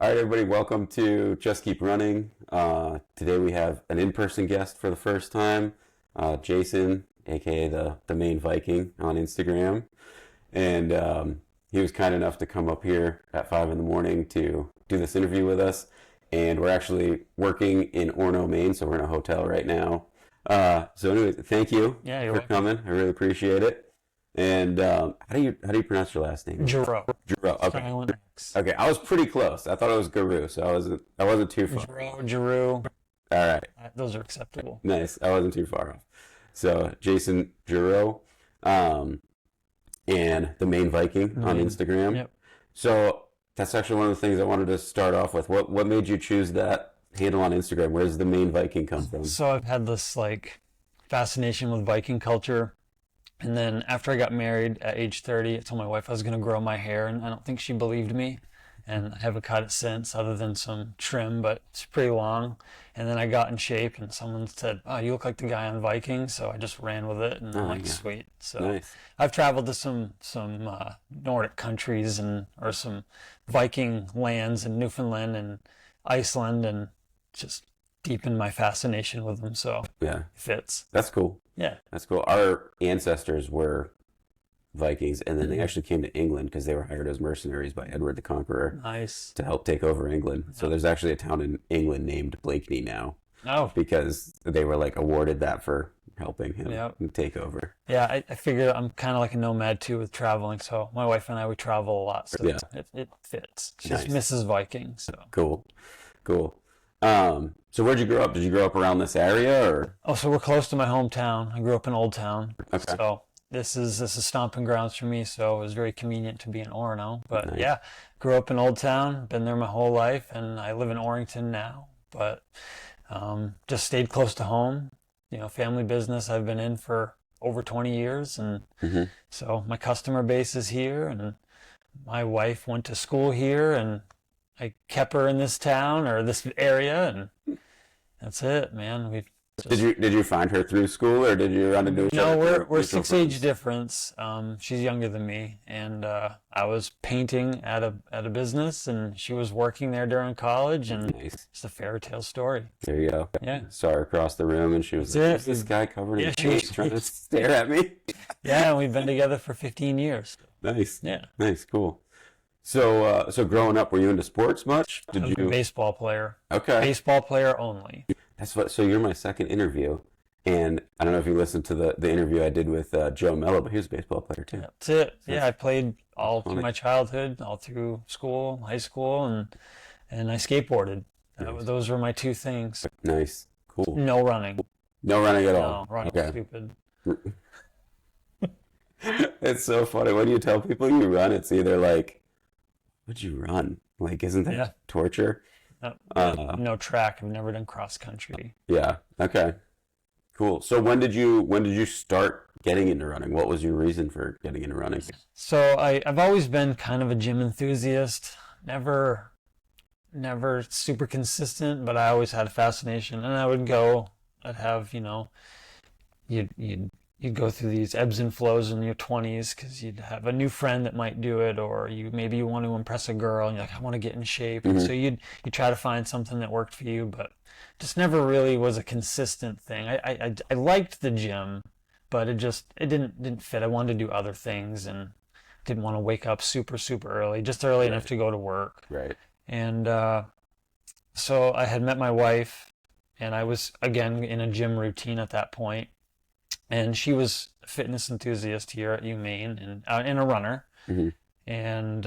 All right, everybody, welcome to Just Keep Running. Today we have an in-person guest for the first time, Jason, aka the Maine Viking on Instagram. And he was kind enough to come up here at 5 in the morning to do this interview with us. And we're actually working in Orono, Maine, so we're in a hotel right now. So anyway, thank you Yeah, you're for welcome. coming. I really appreciate it. And how do you pronounce your last name? Geroux. Giroux. Okay. Silent X. Okay, I was pretty close. I thought it was Geroux, so I wasn't too far. Geroux. All right, Those are acceptable. nice. I wasn't too far off. So Jason Geroux, and the Maine Viking on Maine. Instagram. Yep. So that's actually one of the things I wanted to start off with. What made you choose that handle on Instagram? Where does the Maine Viking come from? So I've had this fascination with Viking culture. And then after I got married at age 30, I told my wife I was going to grow my hair, and I don't think she believed me. And I haven't cut it since, other than some trim, but it's pretty long. And then I got in shape, and someone said, "Oh, you look like the guy on Viking." So I just ran with it, and I'm like, yeah. "Sweet." So Nice. I've traveled to some Nordic countries or some Viking lands in Newfoundland and Iceland, and just deepened my fascination with them. So Yeah, it fits. that's cool. Yeah. That's cool. Our ancestors were Vikings, and then they actually came to England because they were hired as mercenaries by Edward the Conqueror Nice. to help take over England. So there's actually a town in England named Blakeney now Oh, because they were like awarded that for helping him yeah. take over. Yeah, I figure I'm kind of like a nomad too with traveling. So my wife and I, we travel a lot. So Yeah. it fits. She's Nice. Mrs. Viking. So. Cool. Cool. So where'd you grow up? Did you grow up around this area or? Oh, so we're close to my hometown. I grew up in Old Town. Okay. So this is stomping grounds for me. So it was very convenient to be in Orono. But Nice. yeah, grew up in Old Town. Been there my whole life, and I live in Orrington now. But just stayed close to home. Family business I've been in for over 20 years, and hmm so my customer base is here, and my wife went to school here, and I kept her in this town or this area, and that's it, man. We've Did you find her through school or did you run into each no, other we're through we're mutual 6 age friends? difference. She's younger than me, and I was painting at a business, and she was working there during college, and Nice. it's a fairy tale story. There you go. Yeah, Saw her across the room and she was like, that's "Who's this it. guy covered in Yeah, she paint was. trying to stare at me?" Yeah, and we've been together for 15 years. Nice. Yeah, Nice. Cool. So growing up, were you into sports much? I Did was a you? baseball player. Okay. Baseball player only. So you're my second interview, and I don't know if you listened to the interview I did with Joe Mello, but he was a baseball player too. That's it. That's Yeah, I played all through funny. my childhood, all through school, high school, and I skateboarded. Nice. Those were my two things. Nice. Cool. No running. No running at No, all. running Okay. stupid. It's so funny when you tell people you run. It's either like, "Would you run?" Like, isn't that Yeah. torture? No, Uh, no track. I've never done cross country. yeah. Okay. Cool. So when did you start getting into running? What was your reason for getting into running? So I've always been kind of a gym enthusiast. Never super consistent, but I always had a fascination, and I would go. I'd have, you'd go through these ebbs and flows in your 20s because you'd have a new friend that might do it, or maybe you want to impress a girl and you're like, I want to get in shape. And so you try to find something that worked for you, but just never really was a consistent thing. I liked the gym, but it didn't fit. I wanted to do other things and didn't want to wake up super early, just early enough Right. to go to work. Right. And so I had met my wife, and I was again in a gym routine at that point. And she was a fitness enthusiast here at UMaine and a runner. hmm And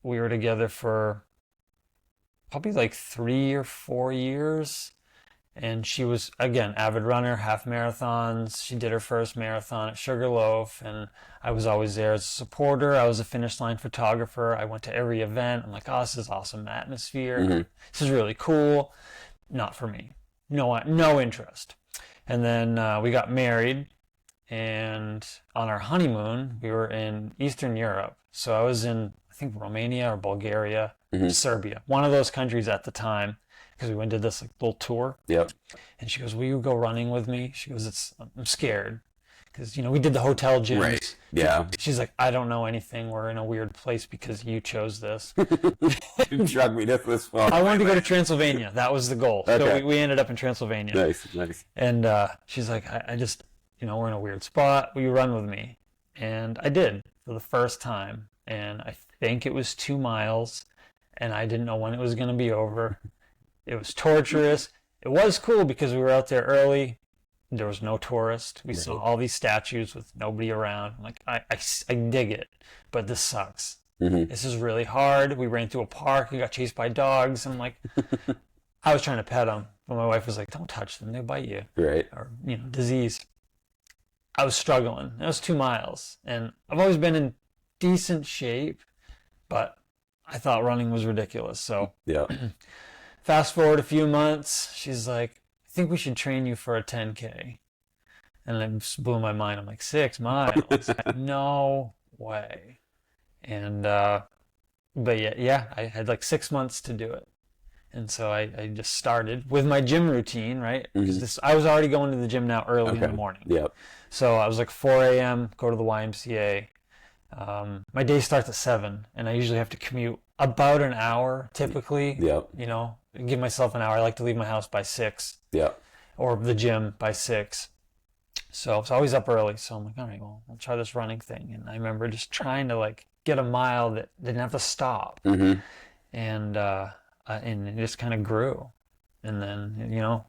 we were together for probably like 3 or 4 years. And she was, again, avid runner, half marathons. She did her first marathon at Sugarloaf, and I was always there as a supporter. I was a finish line photographer. I went to every event. I'm like, oh, this is awesome atmosphere. hmm This is really cool. Not for me. No interest. And then we got married, and on our honeymoon, we were in Eastern Europe. So I was in, I think, Romania or Bulgaria, hmm Serbia, one of those countries at the time, because we went and did this like little tour. Yep. And she goes, "Will you go running with me?" She goes, I'm scared because we did the hotel gyms. Right. Yeah. She's like, I don't know anything. We're in a weird place because you chose this. You drugged me this far. I wanted to go to Transylvania. That was the goal. Okay. So we ended up in Transylvania. Nice. And she's like, I just, we're in a weird spot. Will you run with me? And I did for the first time. And I think it was 2 miles. And I didn't know when it was going to be over. It was torturous. It was cool because we were out there early. There was no tourist. We saw all these statues with nobody around. I'm like, I dig it, but this sucks. This is really hard. We ran through a park. We got chased by dogs. I'm like, I was trying to pet them, but my wife was like, don't touch them. They'll bite you. Right. Or, disease. I was struggling. It was 2 miles. And I've always been in decent shape, but I thought running was ridiculous. So yeah. Fast forward a few months, she's like, I think we should train you for a 10K. And it just blew my mind. I'm like, 6 miles? No way. And, but yeah, I had like 6 months to do it. And so I just started with my gym routine, right? Because I was already going to the gym now early in the morning. Yep. So I was like 4 a.m., go to the YMCA. My day starts at 7, and I usually have to commute about an hour typically. Yep. Give myself an hour. I like to leave my house by 6. Yep. Or the gym by 6. So I was always up early. So I'm like, all right, well, I'll try this running thing. And I remember just trying to like get a mile that didn't have to stop. And it just kind of grew. And then,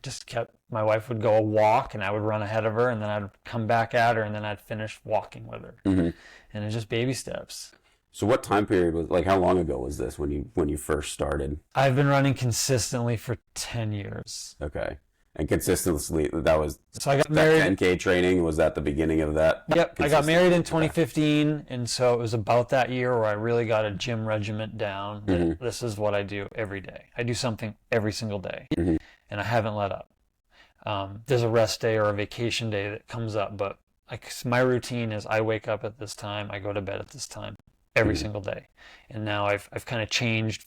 just kept, my wife would go a walk and I would run ahead of her, and then I'd come back at her, and then I'd finish walking with her. And it's just baby steps. So what time period was, like, how long ago was this when you first started? I've been running consistently for 10 years. Okay. And consistently, that was, so I got married. 10K training, was that the beginning of that? Yep. I got married in 2015. And so it was about that year where I really got a gym regiment down. This is what I do every day. I do something every single day. And I haven't let up. There's a rest day or a vacation day that comes up, but my routine is I wake up at this time, I go to bed at this time every single day. And now I've kind of changed.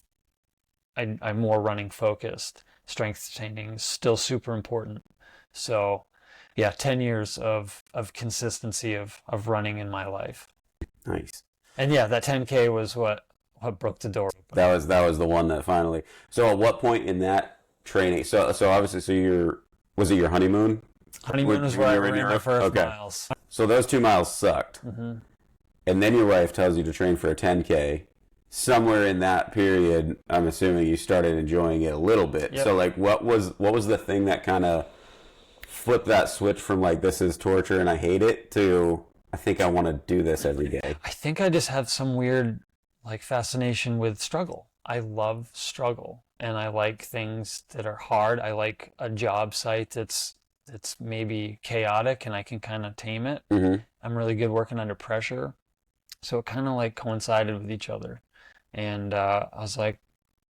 I'm more running focused. Strength training is still super important. So yeah, 10 years of consistency of running in my life. Nice. And yeah, that 10K was what broke the door open. That was the one that finally. So at what point in that training? So obviously, was it your honeymoon? Honeymoon was where I ran my first miles. So those 2 miles sucked. And then your wife tells you to train for a 10K. Somewhere in that period, I'm assuming you started enjoying it a little bit. Yep. So like, what was the thing that kind of flipped that switch from like, this is torture and I hate it, to I think I want to do this every day? I think I just have some weird like fascination with struggle. I love struggle, and I like things that are hard. I like a job site that's maybe chaotic and I can kind of tame it. I'm really good working under pressure. So it kind of like coincided with each other. And I was like,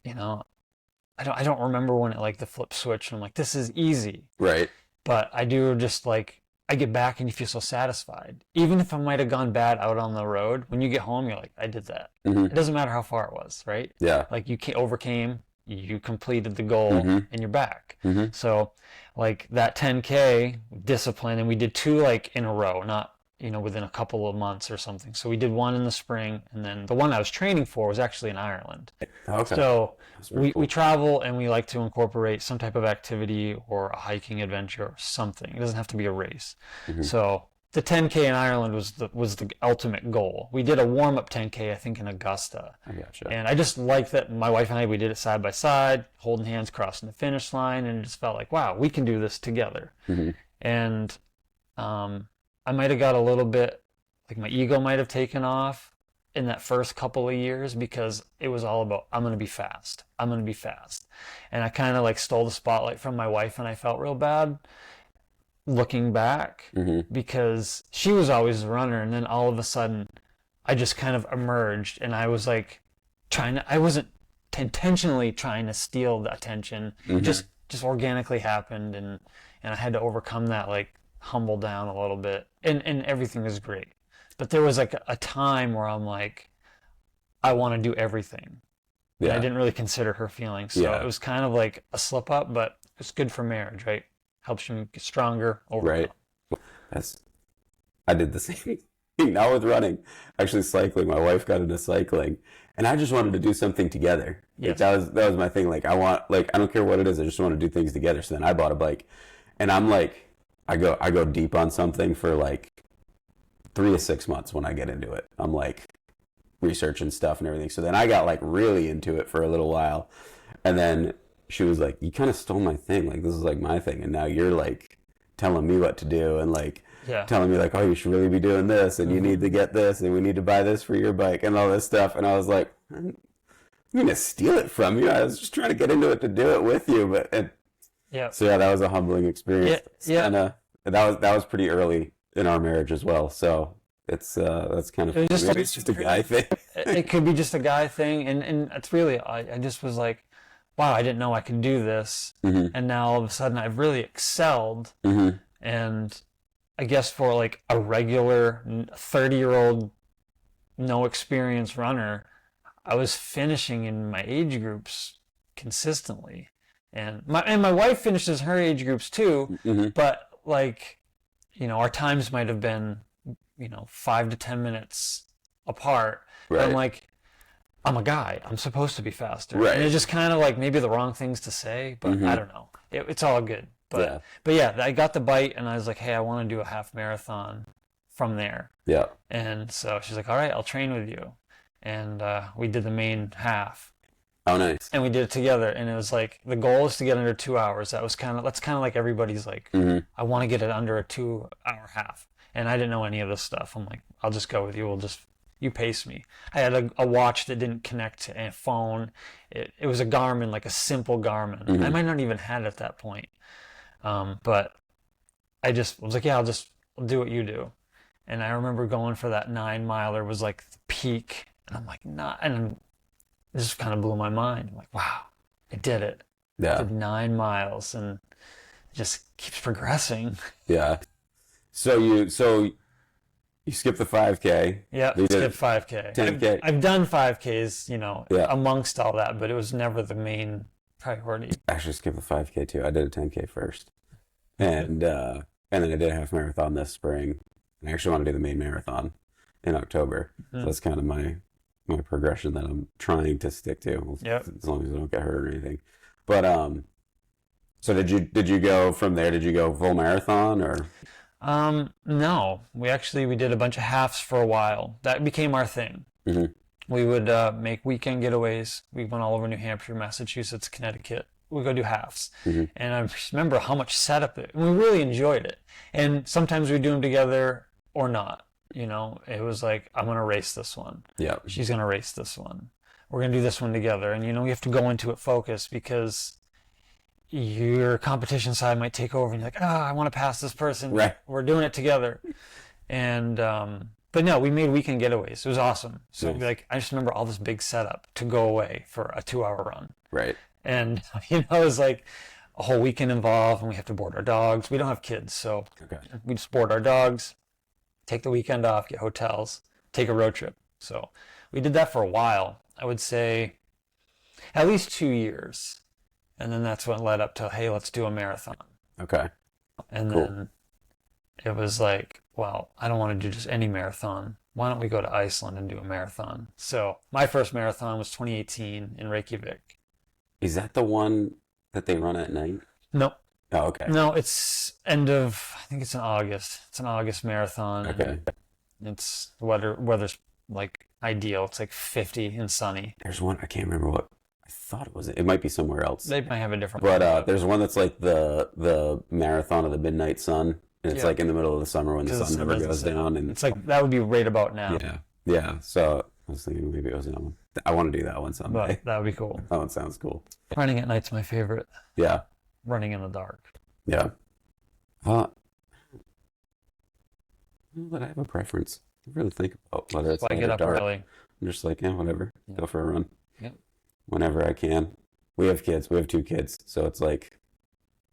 I don't remember when it like the flip switch and I'm like, this is easy. Right. But I do just like, I get back and you feel so satisfied. Even if I might have gone bad out on the road, when you get home, you're like, I did that. It doesn't matter how far it was, right? Yeah. Like you overcame, you completed the goal, and you're back. So like that 10K discipline, and we did 2 like in a row, not within a couple of months or something. So we did 1 in the spring, and then the one I was training for was actually in Ireland. Okay. So we travel, and we like to incorporate some type of activity or a hiking adventure or something. It doesn't have to be a race. So the 10K in Ireland was the ultimate goal. We did a warm-up 10K, I think, in Augusta. I gotcha. And I just liked that my wife and I, we did it side by side, holding hands, crossing the finish line, and it just felt like, wow, we can do this together. And I might have got a little bit, like my ego might have taken off in that first couple of years, because it was all about, I'm going to be fast. I'm going to be fast. And I kind of like stole the spotlight from my wife, and I felt real bad looking back, because she was always the runner. And then all of a sudden I just kind of emerged, and I was like I wasn't intentionally trying to steal the attention. It just organically happened. And I had to overcome that, like humble down a little bit, and everything was great. But there was like a time where I'm like, I want to do everything. Yeah. I didn't really consider her feelings. So it was kind of like a slip up, but it's good for marriage, right? Helps you get stronger over. Right. I did the same thing. Not with running, actually cycling. My wife got into cycling, and I just wanted to do something together. Like, Yes. that was my thing. Like, I don't care what it is. I just want to do things together. So then I bought a bike, and I'm like, I go deep on something for like 3 to 6 months when I get into it. I'm like researching stuff and everything. So then I got like really into it for a little while, and then she was like, "You kind of stole my thing. Like, this is like my thing, and now you're like telling me what to do and like Yeah. telling me like, oh, you should really be doing this, and you need to get this, and we need to buy this for your bike and all this stuff." And I was like, "I'm gonna steal it from you. I was just trying to get into it to do it with you." Yeah. So yeah, that was a humbling experience. Yeah. Kinda, that was pretty early in our marriage as well. So that's kind of It was just maybe it's just a guy thing. it could be just a guy thing, and it's really I just was like, wow, I didn't know I could do this, and now all of a sudden I've really excelled, and I guess for like a regular 30-year-old no experience runner, I was finishing in my age groups consistently, and my wife finishes her age groups too, but like, our times might have been 5 to 10 minutes apart. But I'm like, I'm a guy. I'm supposed to be faster. Right. And it's just kind of like maybe the wrong things to say, but I don't know. It's all good. But yeah, I got the bite, and I was like, hey, I want to do a half marathon from there. Yeah. And so she's like, all right, I'll train with you. And we did the main half. Oh, nice. And we did it together, and it was like the goal is to get under 2 hours. That's kind of like everybody's like, I want to get it under a 2-hour half. And I didn't know any of this stuff. I'm like, I'll just go with you. You pace me. I had a watch that didn't connect to a phone. It was a Garmin, like a simple Garmin. I might not even had it at that point. But I just was like, yeah, I'll do what you do. And I remember going for that 9-miler was like the peak. And I'm like, and this just kind of blew my mind. I'm like, wow, I did it. Yeah. I did 9 miles, and it just keeps progressing. Yeah. So you skip the 5K. Yeah, skip 5K. 10K. I've done 5Ks, amongst all that, but it was never the main priority. I actually skipped the 5K too. I did a 10K first, and then I did a half marathon this spring. And I actually want to do the main marathon in October. So that's kind of my progression that I'm trying to stick to. As long as I don't get hurt or anything. But so did you go from there? Did you go full marathon or? No, we did a bunch of halves for a while. That became our thing. We would make weekend getaways. We went all over New Hampshire, Massachusetts, Connecticut. We'd go do halves. And I remember how much setup we really enjoyed it. And sometimes we'd do them together or not. It was like, I'm going to race this one. Yeah. She's going to race this one. We're going to do this one together. And, we have to go into it focused, because your competition side might take over and you're like, I want to pass this person. Right. We're doing it together. And, but no, we made weekend getaways. It was awesome. So Nice. I just remember all this big setup to go away for a 2-hour run. Right. And, it was like a whole weekend involved, and we have to board our dogs. We don't have kids, so we just board our dogs, take the weekend off, get hotels, take a road trip. So we did that for a while. I would say at least 2 years. And then that's what led up to, hey, let's do a marathon. Okay. And then it was like, well, I don't want to do just any marathon. Why don't we go to Iceland and do a marathon? So my first marathon was 2018 in Reykjavik. Is that the one that they run at night? No. Oh, okay. No, it's I think it's in August. It's an August marathon. Okay. It's weather's like ideal. It's like 50 and sunny. There's one, I can't remember what I thought it was. It might be somewhere else. They might have a different But there's one that's like the marathon of the midnight sun. And it's like in the middle of the summer when the sun never goes down. And it's like, that would be right about now. Yeah. So I was thinking maybe it was that one. I want to do that one someday. But that would be cool. That one sounds cool. Running at night's my favorite. Yeah. Running in the dark. Yeah. But I have a preference. I really think about whether it's I get up dark. early. I'm just like, whatever. Go for a run. Yep. Whenever I can. We have kids. We have 2 kids. So it's like,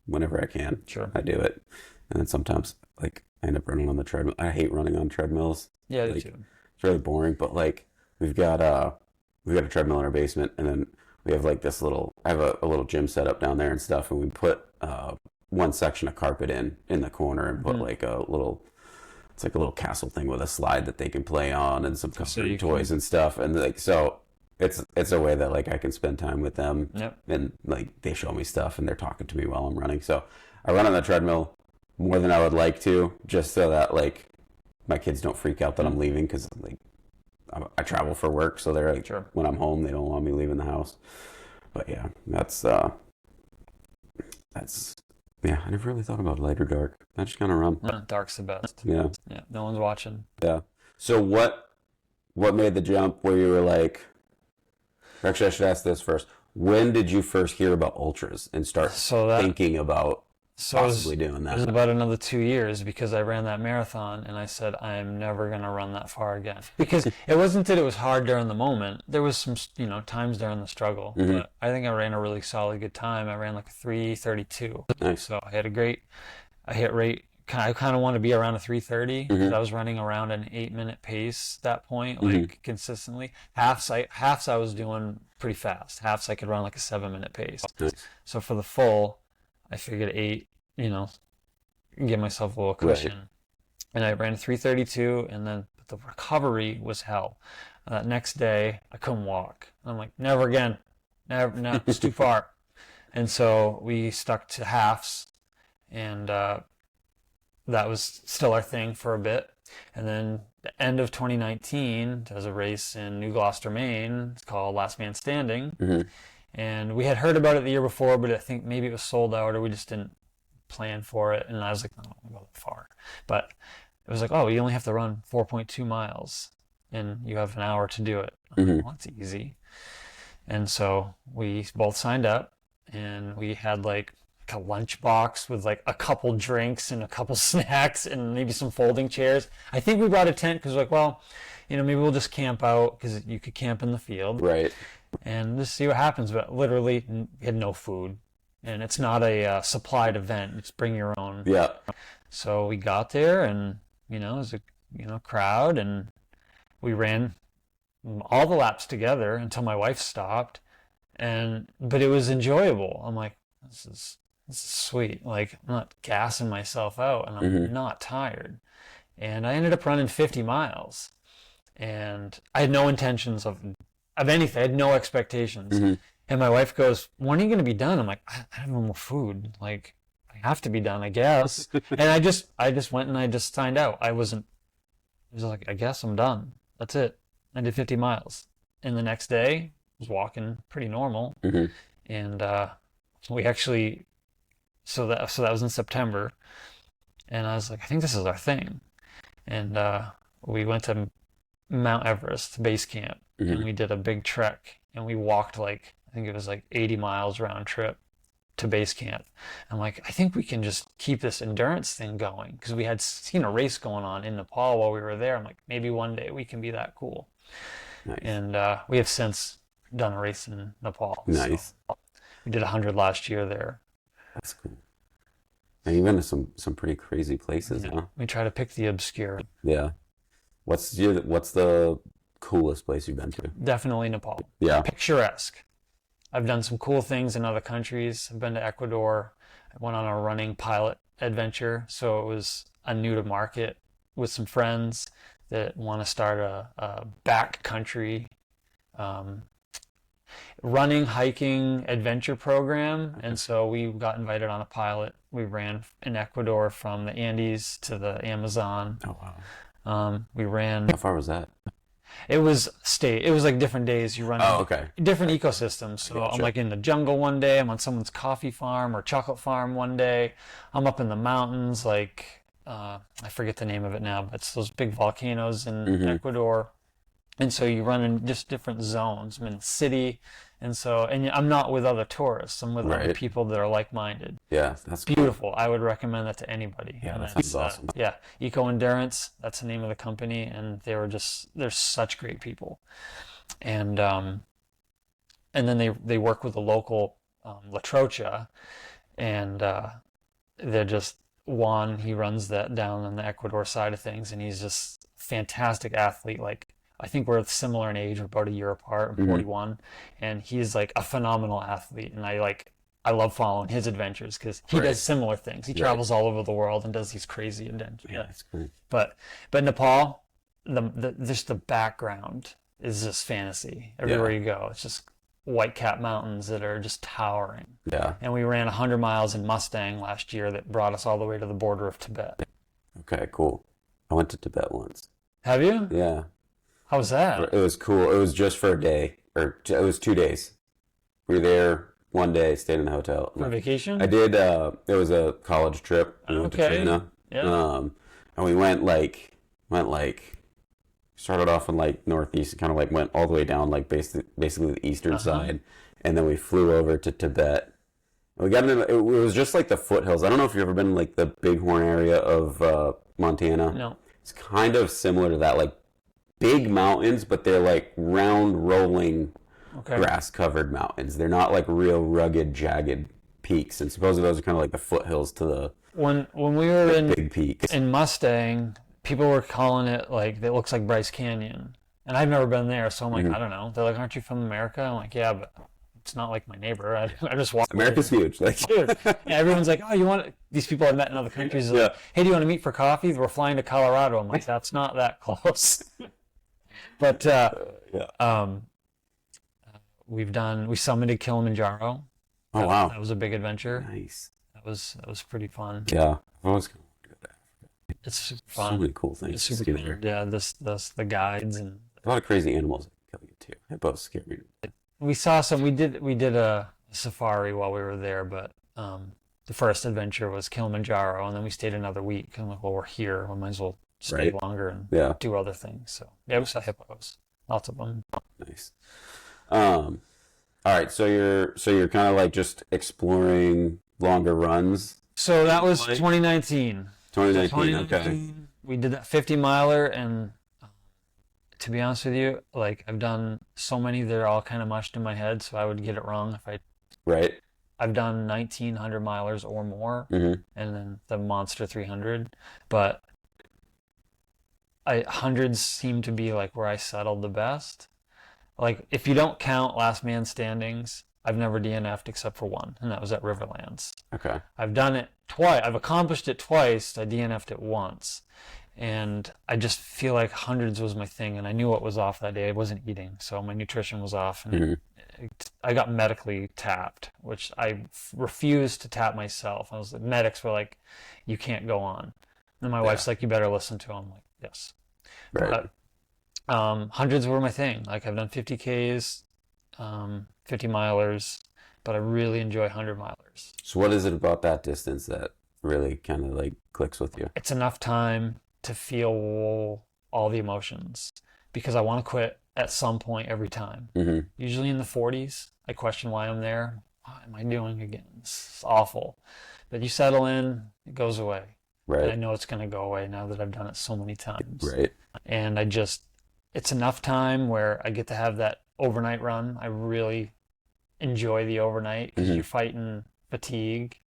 whenever I can, Sure. I do it. And then sometimes, like, I end up running on the treadmill. I hate running on treadmills. Yeah, I do like, too. It's really boring. But like, we've got a treadmill in our basement, and then we have like this little. I have a little gym set up down there and stuff, and we put one section of carpet in the corner, and put like a little it's like a little castle thing with a slide that they can play on and some comfort toys and stuff. And like, so it's a way that like I can spend time with them. Yep. And like they show me stuff and they're talking to me while I'm running. So I run on the treadmill more than I would like to, just so that like my kids don't freak out that I'm leaving, because like I travel for work, so they're like, when I'm home, they don't want me leaving the house. But yeah, that's yeah, I never really thought about light or dark. I just kind of run. No, dark's the best. Yeah. Yeah, no one's watching. Yeah. So what made the jump where you were like, actually I should ask this first. When did you first hear about ultras and start thinking about possibly doing that? It was about another 2 years, because I ran that marathon and I said, I'm never going to run that far again. Because it wasn't that it was hard during the moment. There was some, times during the struggle. But I think I ran a really solid good time. I ran like a 3:32. Nice. So I had I hit rate. I kind of wanted to be around a 3:30, because I was running around an 8-minute pace at that point, like consistently. Halves I was doing pretty fast. Halves I could run like a 7-minute pace. Nice. So for the full, I figured 8, give myself a little cushion. Right. And I ran 3:32, and then the recovery was hell. Next day, I couldn't walk. I'm like, never again. Never, no, it's too far. And so we stuck to halves, and that was still our thing for a bit. And then the end of 2019, there's a race in New Gloucester, Maine. It's called Last Man Standing. And we had heard about it the year before, but I think maybe it was sold out, or we just didn't plan for it. And I was like, I don't want to go that far. But it was like, oh, you only have to run 4.2 miles and you have an hour to do it. I'm like, well, that's easy. And so we both signed up, and we had like a lunch box with like a couple drinks and a couple snacks and maybe some folding chairs. I think we brought a tent because like, well, maybe we'll just camp out, because you could camp in the field. Right. And just see what happens. But literally, we had no food. And it's not a supplied event. It's bring your own. Yeah. So we got there, and, it was a, crowd, and we ran all the laps together until my wife stopped. But it was enjoyable. I'm like, this is sweet. Like, I'm not gassing myself out, and I'm not tired. And I ended up running 50 miles. And I had no intentions of anything. I had no expectations. And my wife goes, when are you going to be done? I'm like, I have no more food. Like, I have to be done, I guess. And I just went and I just signed out. I was like, I guess I'm done. That's it. I did 50 miles. And the next day, I was walking pretty normal. And we actually, so that was in September. And I was like, I think this is our thing. And we went to Mount Everest Base Camp, and we did a big trek, and we walked like, I think it was like 80 miles round trip to base camp. I'm like, I think we can just keep this endurance thing going, because we had seen a race going on in Nepal while we were there. I'm like, maybe one day we can be that cool. Nice. And we have since done a race in Nepal. Nice. So we did 100 last year there. That's cool. And you've been to some pretty crazy places, huh? We try to pick the obscure. Yeah. What's the coolest place you've been to? Definitely Nepal. Yeah. Picturesque. I've done some cool things in other countries. I've been to Ecuador. I went on a running pilot adventure. So it was a new to market with some friends that want to start a backcountry running, hiking adventure program. And so we got invited on a pilot. We ran in Ecuador from the Andes to the Amazon. Oh, wow. We ran. How far was that? It was like different days. You run different ecosystems. So Gotcha. I'm like in the jungle one day. I'm on someone's coffee farm or chocolate farm one day. I'm up in the mountains, like I forget the name of it now, but it's those big volcanoes in Ecuador. And so you run in just different zones. I'm in the city. And I'm not with other tourists. I'm with other people that are like-minded. Yeah, that's beautiful. Cool. I would recommend that to anybody. Yeah, that sounds awesome. Eco Endurance, that's the name of the company, and they're such great people. And then they work with the local La Trocha, and they're just Juan. He runs that down on the Ecuador side of things, and he's just a fantastic athlete. Like, I think we're similar in age. We're about a year apart. I'm 41, and he's like a phenomenal athlete. And I love following his adventures because he does similar things. He travels all over the world and does these crazy adventures. Yeah, that's great. But Nepal, just the background is just fantasy. Everywhere you go, it's just white-capped mountains that are just towering. Yeah. And we ran 100 miles in Mustang last year that brought us all the way to the border of Tibet. Okay, cool. I went to Tibet once. Have you? Yeah. How was that? It was cool. It was just for a day, or it was 2 days. We were there one day, stayed in the hotel. For vacation? I did. It was a college trip. We went to China. Yeah. And we went started off in like northeast, and kind of like went all the way down like basically the eastern side, and then we flew over to Tibet. We got into it was just like the foothills. I don't know if you've ever been in like the Bighorn area of Montana. No. It's kind of similar to that, like big mountains, but they're like round rolling grass covered mountains. They're not like real rugged, jagged peaks. And supposedly those are kind of like the foothills to the when we were in big peaks. In Mustang, people were calling it like it looks like Bryce Canyon. And I've never been there, so I'm like, I don't know. They're like, aren't you from America? I'm like, yeah, but it's not like my neighbor. I just walk. America's huge. Like, dude, yeah, everyone's like, oh, you want these people I met in other countries? Like, hey, do you want to meet for coffee? We're flying to Colorado. I'm like, that's not that close. But we summited Kilimanjaro. Oh wow, that was a big adventure. Nice. That was pretty fun. Yeah, I was going to do that. It's super fun. So many cool things. It's super fun. Yeah, the guides and a lot of crazy animals that kill you too. They both scare me. We saw some. We did a safari while we were there, but the first adventure was Kilimanjaro, and then we stayed another week. I'm like, well, we're here. We might as well stay longer and do other things. So yeah, we saw hippos, lots of them. Nice. All right, so you're kind of like just exploring longer runs. So that was 2019. 2019, okay. We did that 50 miler, and to be honest with you, like I've done so many that are all kind of mushed in my head, so I would get it wrong if I. Right. I've done 1,900 milers or more, and then the Monster 300, but hundreds seem to be like where I settled the best. Like if you don't count last man standings, I've never DNF'd except for one, and that was at Riverlands. Okay. I've done it twice. I've accomplished it twice. I DNF'd it once. And I just feel like hundreds was my thing, and I knew what was off that day. I wasn't eating, so my nutrition was off, and I got medically tapped, which I refused to tap myself. The medics were like, "You can't go on," and my wife's like, "You better listen to him." I'm like, "Yes." Right. But hundreds were my thing. Like I've done 50Ks, 50 milers, but I really enjoy 100 milers. So what is it about that distance that really kind of like clicks with you? It's enough time to feel all the emotions, because I want to quit at some point every time. Usually in the 40s, I question why I'm there. What am I doing again? It's awful. But you settle in, it goes away. Right. And I know it's going to go away now that I've done it so many times. Right. And it's enough time where I get to have that overnight run. I really enjoy the overnight because you're fighting fatigue.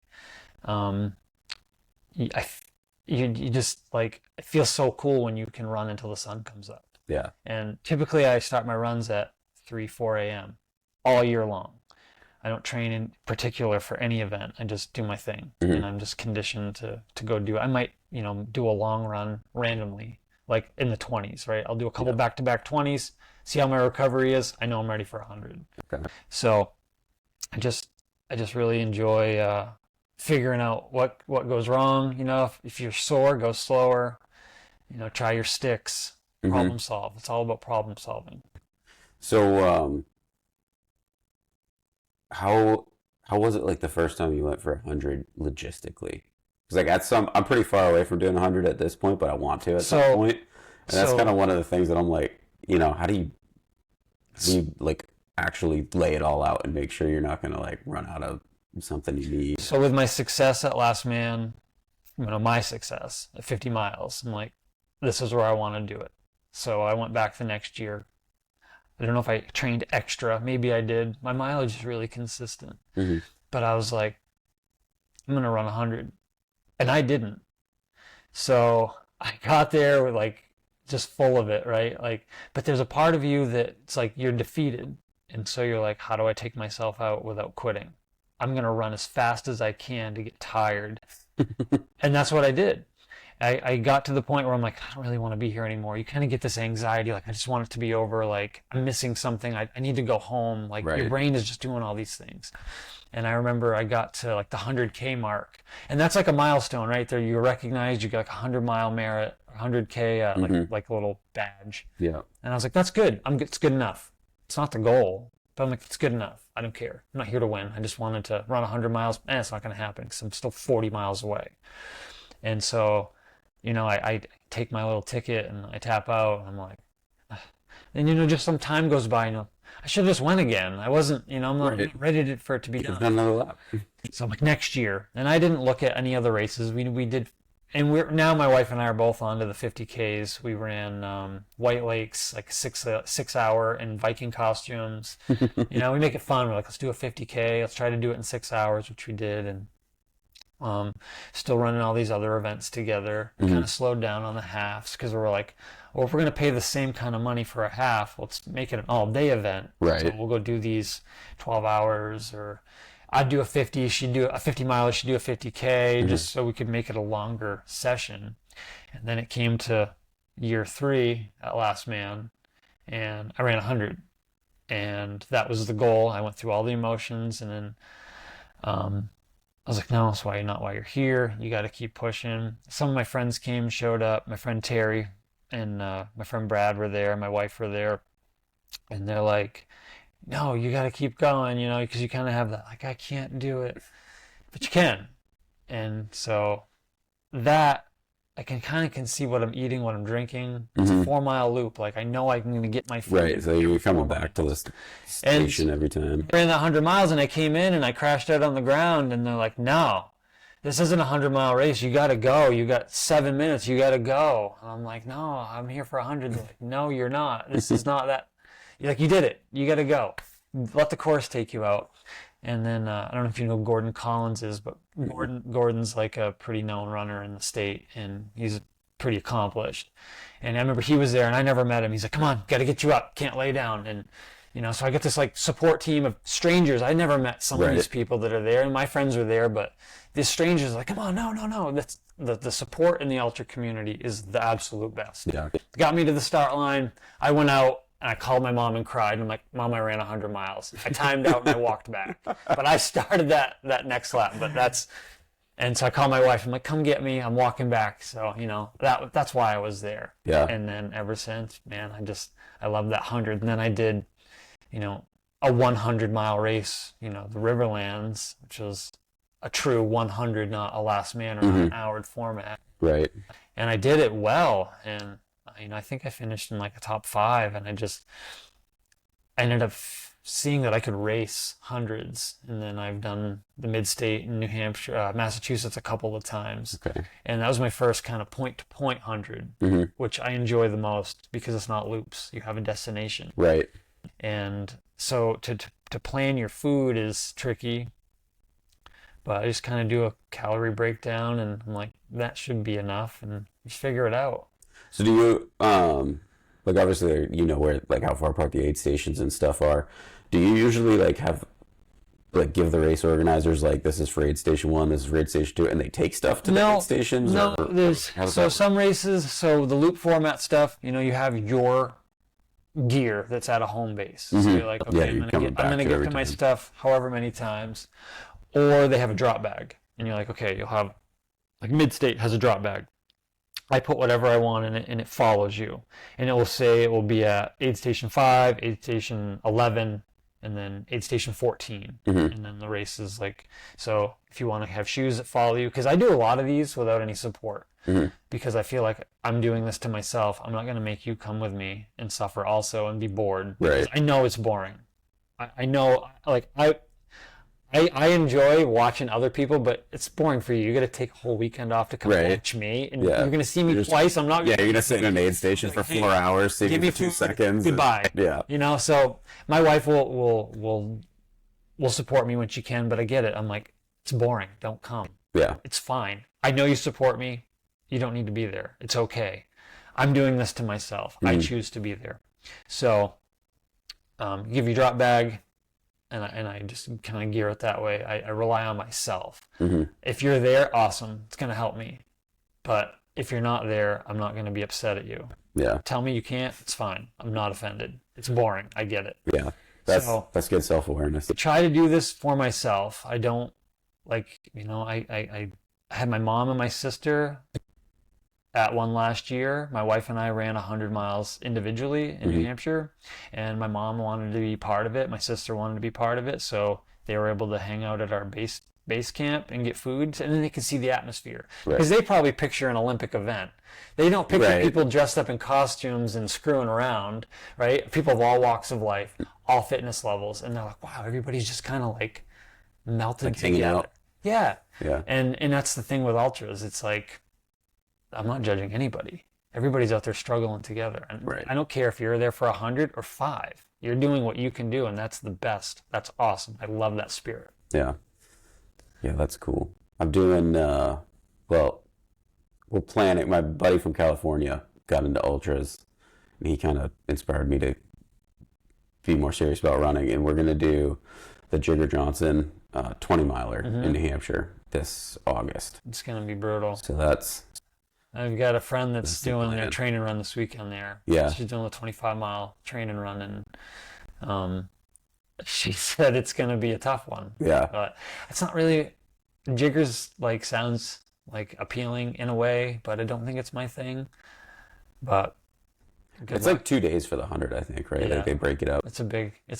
You just like, it feels so cool when you can run until the sun comes up. Yeah. And typically I start my runs at 4 a.m. all year long. I don't train in particular for any event. I just do my thing, and I'm just conditioned to go do it. I might, do a long run randomly, like in the 20s, right? I'll do a couple back-to-back 20s, see how my recovery is. I know I'm ready for 100. Okay. So I just really enjoy figuring out what goes wrong. If you're sore, go slower. Try your sticks. Problem solve. It's all about problem solving. So how was it like the first time you went for 100 logistically? Because like I'm pretty far away from doing 100 at this point, but I want to at some point. And that's kind of one of the things that I'm like, how do you like actually lay it all out and make sure you're not going to like run out of something you need? So with my success at Last Man, my success at 50 miles, I'm like, this is where I want to do it. So I went back the next year. I don't know if I trained extra. Maybe I did. My mileage is really consistent. But I was like, I'm going to run 100. And I didn't. So I got there with like just full of it, right? Like, but there's a part of you that it's like you're defeated. And so you're like, how do I take myself out without quitting? I'm going to run as fast as I can to get tired. And that's what I did. I got to the point where I'm like, I don't really want to be here anymore. You kind of get this anxiety, like, I just want it to be over. Like, I'm missing something. I need to go home. Like, your brain is just doing all these things. And I remember I got to like the 100K mark. And that's like a milestone right there. You recognize you got like a 100-mile merit, 100K, like a little badge. Yeah. And I was like, that's good. It's good enough. It's not the goal, but I'm like, it's good enough. I don't care. I'm not here to win. I just wanted to run 100 miles. And it's not going to happen because I'm still 40 miles away. And so, I take my little ticket and I tap out and I'm like, and just some time goes by, I should have just went again. I wasn't, I'm not ready for it to be done. Another lap. So I'm like, next year. And I didn't look at any other races. We did, and now my wife and I are both on to the 50Ks. We ran White Lakes, like 6 hour in Viking costumes. We make it fun. We're like, let's do a 50K. Let's try to do it in 6 hours, which we did. And still running all these other events together. Kind of slowed down on the halves because we were like, well, if we're going to pay the same kind of money for a half, let's make it an all-day event. Right. So we'll go do these 12 hours, or I'd do a 50, she'd do a 50 mile, she'd do a 50K, just so we could make it a longer session. And then it came to year 3 at Last Man, and I ran 100. And that was the goal. I went through all the emotions, and then I was like, no, that's not why you're here. You got to keep pushing. Some of my friends showed up. My friend Terry and my friend Brad were there. My wife were there. And they're like, no, you got to keep going, because you kind of have that, like, I can't do it. But you can. And so that, I can see what I'm eating, what I'm drinking. It's a 4-mile loop. Like, I know I'm going to get my food. Right, so you're coming back to this station every time. I ran that 100 miles, and I came in, and I crashed out on the ground, and they're like, no, this isn't a 100-mile race. You got to go. You got 7 minutes. You got to go. And I'm like, no, I'm here for 100. They're like, no, you're not. This is not that. You're like, you did it. You got to go. Let the course take you out. And then I don't know if you know who Gordon Collins is, but Gordon's like a pretty known runner in the state, and he's pretty accomplished. And I remember he was there, and I never met him. He's like, come on, got to get you up. Can't lay down. And, so I get this like support team of strangers. I never met some of these people that are there, and my friends were there, but these strangers are like, come on, no. That's the support in the ultra community is the absolute best. Yeah. Got me to the start line. I went out. And I called my mom and cried. And I'm like, Mom, I ran 100 miles. I timed out and I walked back. But I started that next lap. And so I called my wife. I'm like, come get me. I'm walking back. So, that's why I was there. Yeah. And then ever since, man, I love that 100. And then I did, a 100-mile race, the Riverlands, which was a true 100, not a Last Man or an hour format. Right. And I did it well. And I think I finished in like a top 5, and I ended up seeing that I could race hundreds. And then I've done the Mid-State in New Hampshire, Massachusetts a couple of times. Okay. And that was my first kind of point-to-point 100, which I enjoy the most because it's not loops. You have a destination. Right. And so to plan your food is tricky. But I just kind of do a calorie breakdown, and I'm like, that should be enough, and you figure it out. So do you, like obviously, where, like how far apart the aid stations and stuff are. Do you usually like give the race organizers like, this is for aid station 1, this is for aid station 2, and they take stuff to the aid stations? No, some races, so the loop format stuff, you have your gear that's at a home base. So you're like, okay, I'm gonna get to my stuff however many times. Or they have a drop bag, and you're like, okay, you'll have, like Mid-State has a drop bag. I put whatever I want in it, and it follows you. And it will say it will be at aid station 5, aid station 11, and then aid station 14. And then the race is like, so if you want to have shoes that follow you, because I do a lot of these without any support, because I feel like I'm doing this to myself. I'm not going to make you come with me and suffer also and be bored. Right. I know it's boring. I know, like, I enjoy watching other people, but it's boring for you. You got to take a whole weekend off to come watch me, and you're going to see me twice. I'm not. Yeah, you're going to sit in an aid station for 4 hours, see me for 2 seconds. Goodbye. Yeah. So my wife will support me when she can, but I get it. I'm like, it's boring. Don't come. Yeah. It's fine. I know you support me. You don't need to be there. It's okay. I'm doing this to myself. I choose to be there. So, give you drop bag. I just kind of gear it that way. I rely on myself. Mm-hmm. If you're there, awesome. It's going to help me. But if you're not there, I'm not going to be upset at you. Yeah. Tell me you can't, it's fine. I'm not offended. It's boring. I get it. Yeah. That's good self-awareness. Try to do this for myself. I don't like, I had my mom and my sister at one last year. My wife and I ran 100 miles individually in New Hampshire, and my mom wanted to be part of it. My sister wanted to be part of it, so they were able to hang out at our base camp and get food, and then they could see the atmosphere. Because they probably picture an Olympic event. They don't picture people dressed up in costumes and screwing around, right? People of all walks of life, all fitness levels, and they're like, wow, everybody's just kind of like melted together. Yeah. And that's the thing with ultras. It's like, I'm not judging anybody. Everybody's out there struggling together. And I don't care if you're there for 100 or 5. You're doing what you can do, and that's the best. That's awesome. I love that spirit. Yeah. Yeah, that's cool. I'm doing, we're planning. My buddy from California got into ultras, and he kind of inspired me to be more serious about running. And we're going to do the Jigger Johnson 20-miler in New Hampshire this August. It's going to be brutal. So that's... I've got a friend that's doing their train and run this weekend there. Yeah. She's doing a 25-mile train and run, and she said it's going to be a tough one. Yeah. But it's not really... Jiggers, like, sounds, like, appealing in a way, but I don't think it's my thing. But... It's like 2 days for the 100, I think, right? Yeah. Like, they break it up. It's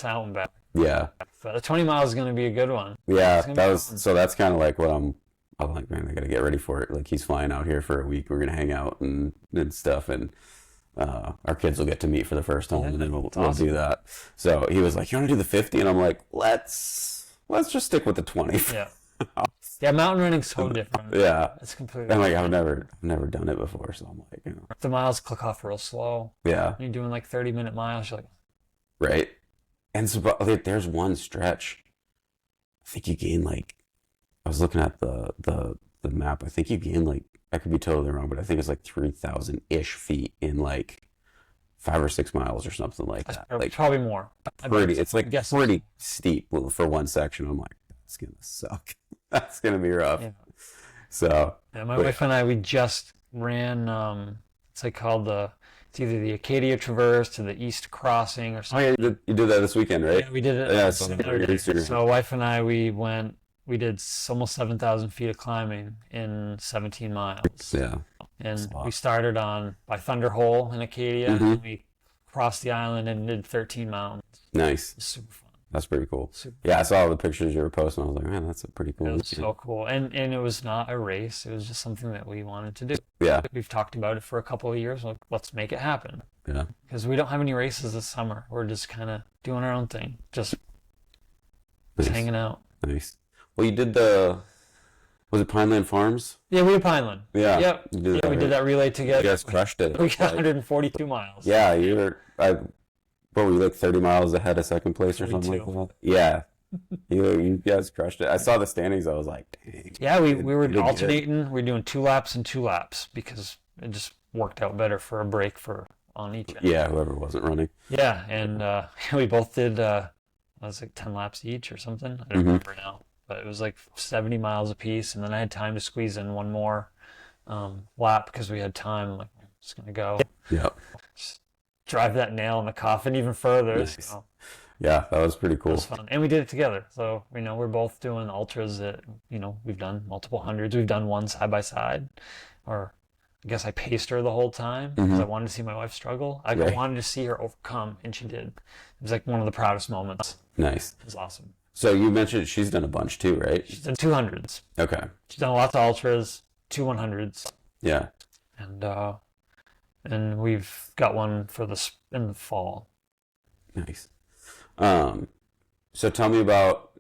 out and back. Yeah. But the 20 miles is going to be a good one. Yeah, so that's kind of like what I'm like, man, I got to get ready for it. Like, he's flying out here for a week. We're going to hang out and stuff, and our kids will get to meet for the first time, and then we'll do that. So he was like, you want to do the 50? And I'm like, let's just stick with the 20. Yeah. Yeah, mountain running's so different. Yeah. It's completely I'm like, I've never done it before, so I'm like, The miles click off real slow. Yeah. You're doing like 30-minute miles, you're like... Right. And so, there's one stretch, I think you gain like, I was looking at the map, I think you gain like, I could be totally wrong, but I think it's like 3,000-ish feet in like 5 or 6 miles or something like that. Like, probably more. It's like pretty steep for one section. I'm like, that's going to suck. That's going to be rough. Yeah. So. Yeah, my wife and I, we just ran, it's like called it's either the Acadia Traverse to the East Crossing or something. Oh yeah, you did that this weekend, right? Yeah, we did it. Yeah, so wife and I, we did almost 7,000 feet of climbing in 17 miles. Yeah. And we started by Thunder Hole in Acadia, and we crossed the island and did 13 mountains. Nice. It was super fun. That's pretty cool. Yeah, I saw the pictures you were posting. I was like, man, that's a pretty cool. It was so cool. And it was not a race. It was just something that we wanted to do. Yeah. We've talked about it for a couple of years. Like, let's make it happen. Yeah. Because we don't have any races this summer. We're just kind of doing our own thing. Just hanging out. Nice. Well, you did was it Pineland Farms? Yeah, we did Pineland. Yeah. Yep. We did that relay together. You guys crushed it. We got 142 miles. Yeah, what were you, like 30 miles ahead of second place or something like that? Yeah. You guys crushed it. I saw the standings. I was like, dang. Yeah, we were alternating. We were doing 2 laps and 2 laps because it just worked out better for a break on each end. Yeah, whoever wasn't running. Yeah, and we both did, was like 10 laps each or something. I don't remember now. But it was like 70 miles apiece, and then I had time to squeeze in one more lap because we had time. I'm like, I'm just going to go. Yeah. Just drive that nail in the coffin even further. Nice. So. Yeah, that was pretty cool. It was fun. And we did it together. So, we're both doing ultras that, we've done multiple hundreds. We've done one side by side. Or I guess I paced her the whole time because I wanted to see my wife struggle. I wanted to see her overcome, and she did. It was like one of the proudest moments. Nice. It was awesome. So you mentioned she's done a bunch too, right? She's done 200s. Okay. She's done lots of ultras, 2 100s. Yeah. And we've got one in the fall. Nice. So tell me about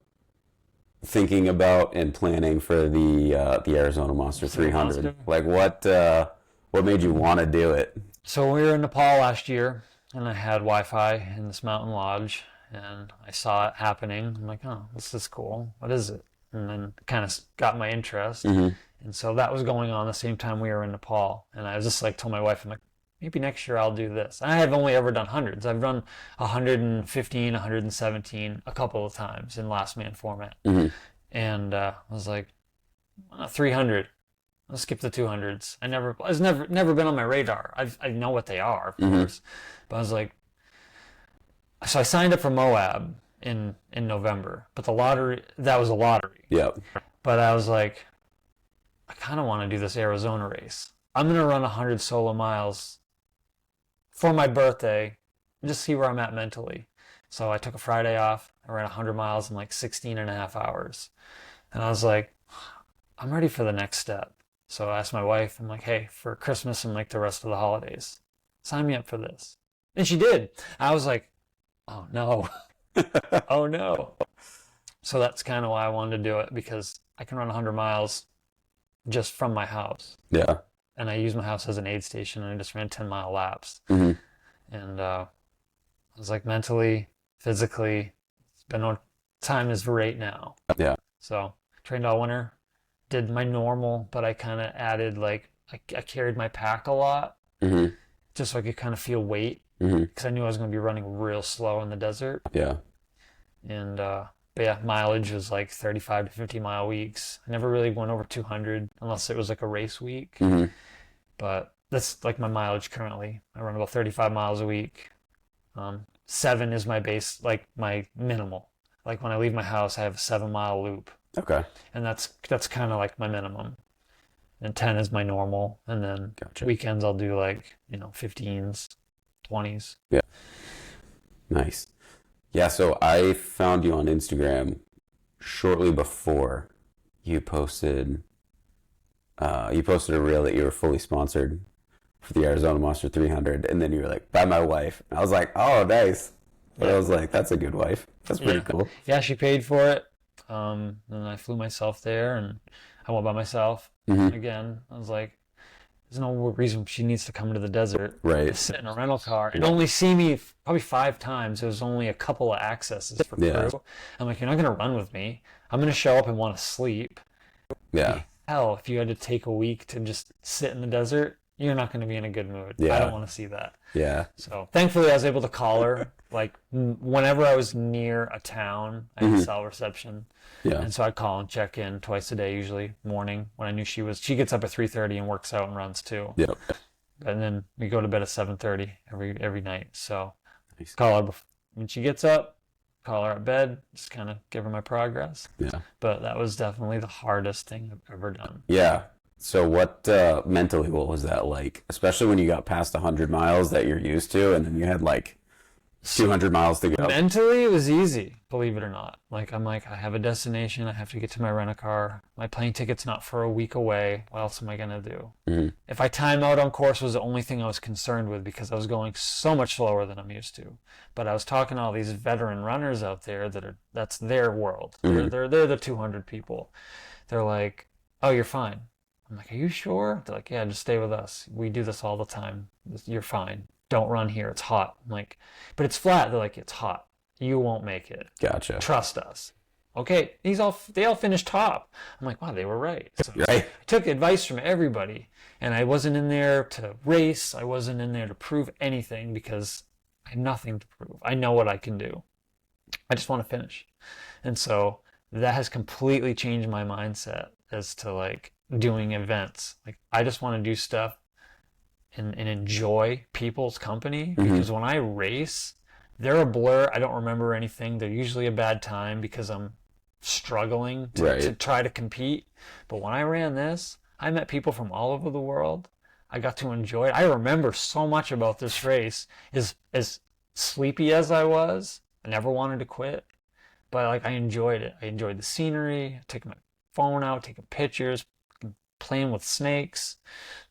thinking about and planning for the Arizona Monster 300. Like what made you want to do it? So we were in Nepal last year, and I had Wi-Fi in this mountain lodge, and I saw it happening. I'm like, oh, this is cool. What is it? And then it kind of got my interest. And so that was going on the same time we were in Nepal. And I was just like, told my wife, I'm like, maybe next year I'll do this. I have only ever done hundreds. I've done 115, 117 a couple of times in last man format. Mm-hmm. And I was like, 300. I'll skip the 200s. It's never been on my radar. I know what they are, of course. But I was like, so I signed up for Moab in November, but that was a lottery. Yep. But I was like, I kind of want to do this Arizona race. I'm going to run 100 solo miles for my birthday and just see where I'm at mentally. So I took a Friday off. I ran 100 miles in like 16 and a half hours. And I was like, I'm ready for the next step. So I asked my wife, I'm like, hey, for Christmas and like the rest of the holidays, sign me up for this. And she did. I was like, oh no. Oh no. So that's kind of why I wanted to do it, because I can run 100 miles just from my house. Yeah. And I use my house as an aid station, and I just ran 10-mile laps. Mm-hmm. And I was like, mentally, physically, it's been on time is right now. Yeah. So trained all winter, did my normal, but I kind of added like, I carried my pack a lot, just so I could kind of feel weight, because I knew I was going to be running real slow in the desert. Yeah. And but yeah, mileage was like 35 to 50 mile weeks. I never really went over 200 unless it was like a race week. But that's like my mileage currently. I run about 35 miles a week. 7 is my base, like my minimal. Like when I leave my house, I have a 7-mile loop. Okay. And that's kind of like my minimum. And 10 is my normal. And then weekends I'll do like, 15s, 20s. Yeah. Nice. Yeah, so I found you on Instagram shortly before you posted a reel that you were fully sponsored for the Arizona Monster 300, and then you were like, by my wife. And I was like, oh, nice. But I was like, that's a good wife. That's pretty cool. Yeah, she paid for it. And I flew myself there, and I went by myself. Again, I was like, there's no reason she needs to come to the desert. Right. Sit in a rental car and only see me probably 5 times. There was only a couple of accesses for crew. I'm like, you're not going to run with me. I'm going to show up and want to sleep. Yeah. Hell, if you had to take a week to just sit in the desert, you're not going to be in a good mood. Yeah. I don't want to see that. Yeah. So thankfully I was able to call her. Like whenever I was near a town, I had cell reception. Yeah. And so I'd call and check in twice a day, usually morning, when I knew she gets up at 3:30 and works out and runs too. Yeah. And then we go to bed at 7:30 every night. So call her when she gets up, call her at bed, just kind of give her my progress. Yeah. But that was definitely the hardest thing I've ever done. Yeah. So what mentally, what was that like? Especially when you got past 100 miles that you're used to, and then you had like 200 miles to go. Mentally, it was easy, believe it or not. Like, I'm like, I have a destination. I have to get to my rent-a-car. My plane ticket's not for a week away. What else am I going to do? If I time out on course was the only thing I was concerned with, because I was going so much slower than I'm used to. But I was talking to all these veteran runners out there that's their world. They're the 200 people. They're like, oh, you're fine. I'm like, are you sure? They're like, yeah, just stay with us. We do this all the time. You're fine. Don't run here. It's hot. I'm like, but it's flat. They're like, it's hot. You won't make it. Gotcha. Trust us. Okay. They all finished top. I'm like, wow, they were right. So right. I took advice from everybody, and I wasn't in there to race. I wasn't in there to prove anything, because I have nothing to prove. I know what I can do. I just want to finish. And so that has completely changed my mindset as to like doing events. Like, I just want to do stuff and enjoy people's company, because when I race, they're a blur. I don't remember anything. They're usually a bad time because I'm struggling to try to compete. But when I ran this, I met people from all over the world. I got to enjoy it. I remember so much about this race. As sleepy as I was, I never wanted to quit. But like, I enjoyed it. I enjoyed the scenery, taking my phone out, taking pictures, playing with snakes,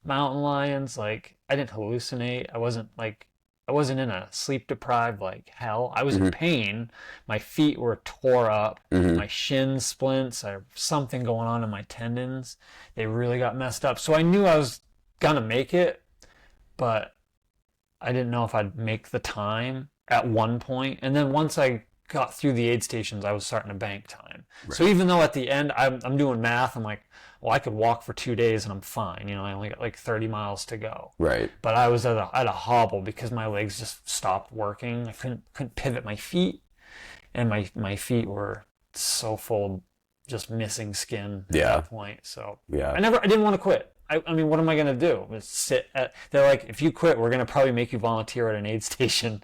mountain lions. Like, I didn't hallucinate. I wasn't in a sleep deprived like hell. I was in pain. My feet were tore up. My shin splints. I have something going on in my tendons. They really got messed up. So I knew I was gonna make it, but I didn't know if I'd make the time at one point. And then once I got through the aid stations, I was starting to bank time. So even though at the end I'm doing math, I'm like, well, I could walk for 2 days and I'm fine. I only got like 30 miles to go. Right. But I was at a hobble because my legs just stopped working. I couldn't pivot my feet, and my feet were so full of just missing skin at that point. So I didn't want to quit. I mean, what am I going to do? Just they're like, if you quit, we're going to probably make you volunteer at an aid station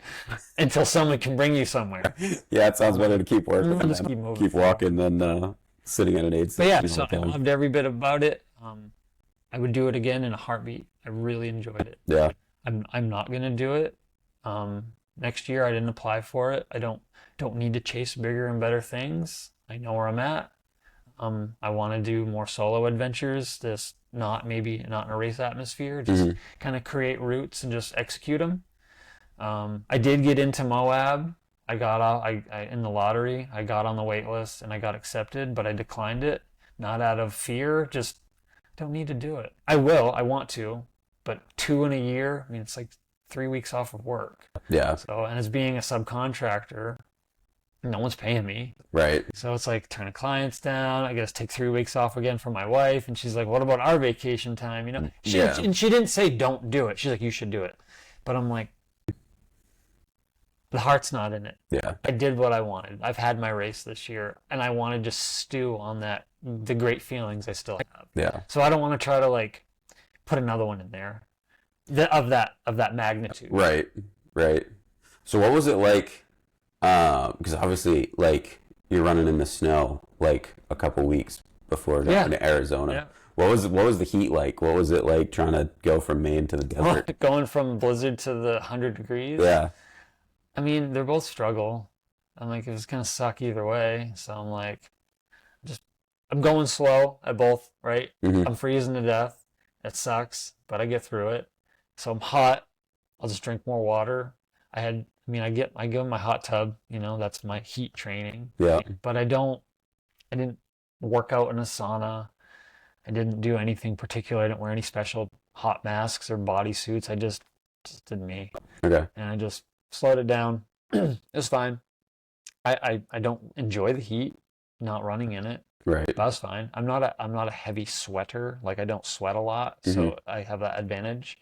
until someone can bring you somewhere. Yeah, it sounds better to keep working just than keep walking than sitting at an aid But station. yeah, so I loved every bit about it. I would do it again in a heartbeat. I really enjoyed it. Yeah. I'm not going to do it. Next year, I didn't apply for it. I don't need to chase bigger and better things. I know where I'm at. I want to do more solo adventures, not in a race atmosphere, just kind of create routes and just execute them. I did get into Moab. I got in the lottery. I got on the wait list and I got accepted, but I declined it, not out of fear, just don't need to do it. I want to, but 2 in a year, I mean, it's like 3 weeks off of work. Yeah. So, and as being a subcontractor, no one's paying me. Right. So it's like turning clients down. I got to take 3 weeks off again for my wife. And she's like, what about our vacation time? And she didn't say don't do it. She's like, you should do it. But I'm like, the heart's not in it. Yeah. I did what I wanted. I've had my race this year, and I want to just stew on the great feelings I still have. Yeah. So I don't want to try to like put another one in there of that magnitude. Right. Right. So what was it like? Because obviously, like, you're running in the snow like a couple weeks before going to Arizona. Yeah. What was the heat like? What was it like trying to go from Maine to the desert? Going from blizzard to the 100 degrees. Yeah. I mean, they're both struggle. I'm like, it's gonna suck either way. So I'm like, I'm going slow at both, right? Mm-hmm. I'm freezing to death. It sucks, but I get through it. So I'm hot. I'll just drink more water. I go in my hot tub, that's my heat training. Yeah. But I didn't work out in a sauna. I didn't do anything particular. I didn't wear any special hot masks or body suits. I just did me. Okay. And I just slowed it down. It was fine. I don't enjoy the heat, not running in it. Right. But that's fine. I'm not a heavy sweater. Like, I don't sweat a lot, so I have that advantage.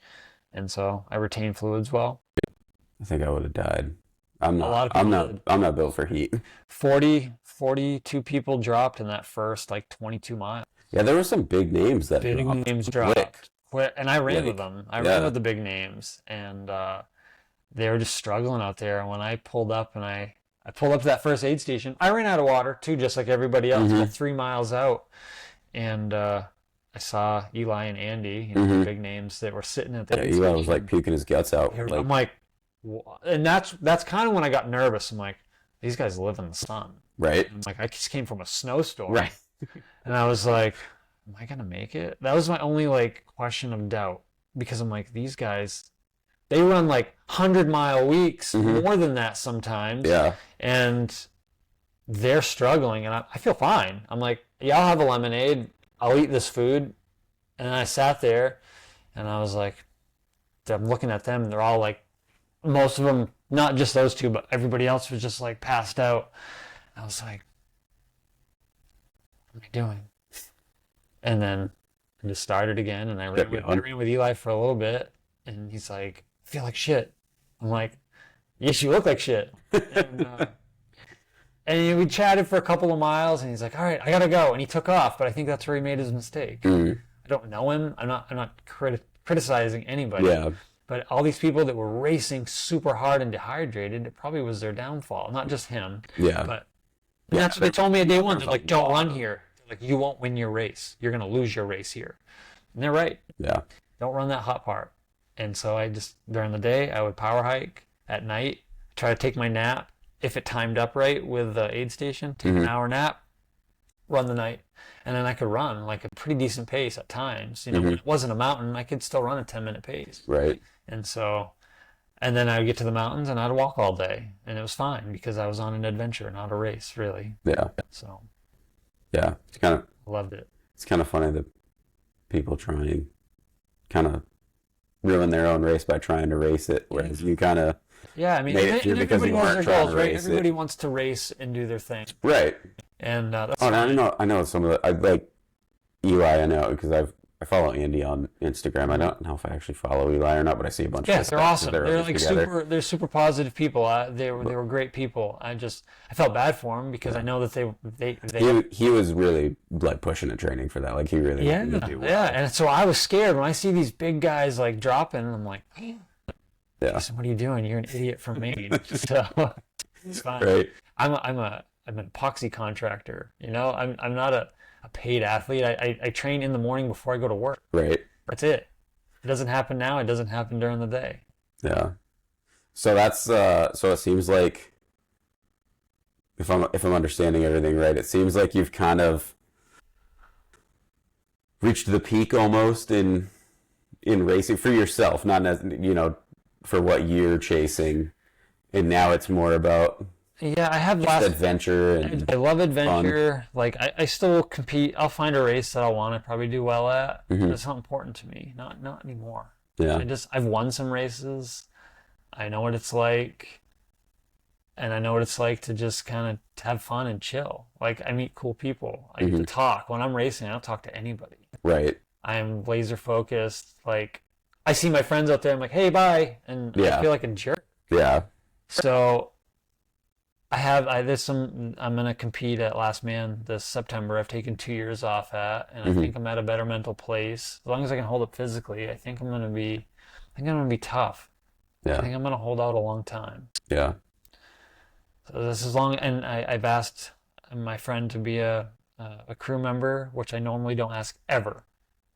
And so I retain fluids well. I think I would have died. I'm not built for heat. 42 people dropped in that first like 22 miles. Yeah, there were some big names that dropped. Quick. And I ran with them. I ran with the big names, and they were just struggling out there. And when I pulled up and I pulled up to that first aid station, I ran out of water too, just like everybody else. About 3 miles out, and I saw Eli and Andy, the big names that were sitting at the aid Eli station. was like puking his guts out. I'm like, and that's kind of when I got nervous. I'm like, these guys live in the sun, right? I'm like, I just came from a snowstorm, right? And I was like, am I gonna make it? That was my only like question of doubt, because I'm like, these guys, they run like 100-mile weeks, more than that sometimes. Yeah. And they're struggling, and I feel fine. I'm like, yeah, I'll have a lemonade. I'll eat this food. And then I sat there, and I was like, I'm looking at them, and they're all like, most of them, not just those two, but everybody else was just like passed out. I was like, what am I doing? And then I just started again, and I ran with Eli for a little bit, and he's like, I feel like shit. I'm like, yes, you look like shit. And we chatted for a couple of miles, and he's like, all right, I gotta go. And he took off, but I think that's where he made his mistake. I don't know him. I'm not criticizing anybody. Yeah. But all these people that were racing super hard and dehydrated, it probably was their downfall. Not just him. Yeah. But that's what they told me at day one. They're like, don't run here. They're like, you won't win your race. You're going to lose your race here. And they're right. Yeah. Don't run that hot part. And so I just, during the day, I would power hike. At night, try to take my nap. If it timed up right with the aid station, take an hour nap, run the night. And then I could run like a pretty decent pace at times. When it wasn't a mountain, I could still run a 10-minute pace. Right. And so, and then I would get to the mountains and I'd walk all day, and it was fine because I was on an adventure, not a race, really. Yeah. So. Yeah, it's kind of. Loved it. It's kind of funny that people trying, kind of ruin their own race by trying to race it, whereas you kind of. Yeah, I mean, made it through because you weren't trying to race right? Everybody wants to race and do their thing. Right. And that's Oh, and fine. I know some of the, I like Eli, I know, because I follow Andy on Instagram. I don't know if I actually follow Eli or not, but I see a bunch of Yeah, his they're stuff 'cause awesome. they're They're always like together. they're super positive people. They were great people. I felt bad for them because I Yeah. know that they He was really like pushing and training for that. Like he really yeah, wanted to do yeah. well. And so I was scared when I see these big guys like dropping. I'm like, Yeah. Jason, what are you doing? You're an idiot from Maine. So it's fine. Right. I'm an epoxy contractor. You know, I'm not a paid athlete. I train in the morning before I go to work. Right. That's it. It doesn't happen now. It doesn't happen during the day. Yeah. So that's so it seems like if I'm understanding everything right, it seems like you've kind of reached the peak almost in racing for yourself, not as for what you're chasing, and now it's more about Yeah, I have just adventure and I love fun. adventure. Like I still compete. I'll find a race that I want to probably do well at. But Hmm. it's not important to me. Not anymore. Yeah. I've won some races. I know what it's like, and I know what it's like to just kind of have fun and chill. Like I meet cool people. I get to Hmm. talk. When I'm racing, I don't talk to anybody. Right. I'm laser focused. Like I see my friends out there. I'm like, hey, bye, and I Yeah. feel like a jerk. Yeah. So there's some, I'm going to compete at Last Man this September. I've taken 2 years off and I Hmm. think I'm at a better mental place. As long as I can hold up physically, I think I'm going to be tough. I Yeah. think I'm going to hold out a long time. Yeah. So this is long, and I've asked my friend to be a crew member, which I normally don't ask ever.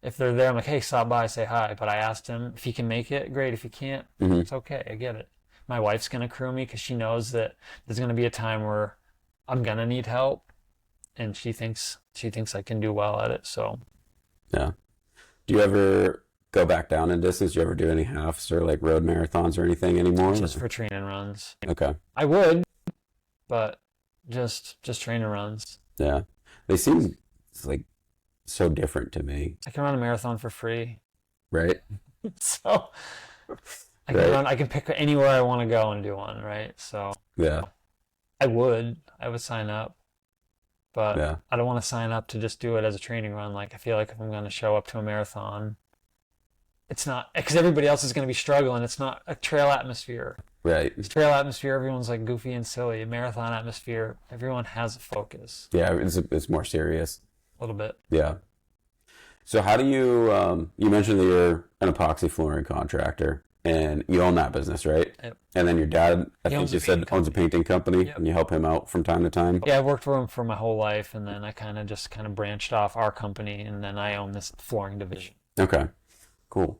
If they're there, I'm like, hey, stop by, say hi. But I asked him if he can make it. Great. If he can't, Hmm. it's okay. I get it. My wife's gonna crew me because she knows that there's gonna be a time where I'm gonna need help, and she thinks I can do well at it. So Yeah. Do you ever go back down in distance? Do you ever do any halves or like road marathons or anything anymore? just for training runs, Okay. I would, but just training runs. Yeah. They seem like so different to me, I can run a marathon for free, right? so Right. I can pick anywhere I want to go and do one, right? So Yeah. I would sign up, but Yeah. I don't want to sign up to just do it as a training run. Like I feel like if I'm going to show up to a marathon, it's not because everybody else is going to be struggling. It's not a trail atmosphere. Right. It's trail atmosphere. Everyone's like goofy and silly. A marathon atmosphere. Everyone has a focus Yeah. It's more serious. a little bit. Yeah. So how do you you mentioned that you're an epoxy flooring contractor and you own that business, right? Yep. And then your dad, I He think owns a you said, painting owns a painting company Yep. and you help him out from time to time. Yeah, I've worked for him for my whole life, and then I kind of branched off our company, and then I own this flooring division. Okay. Cool.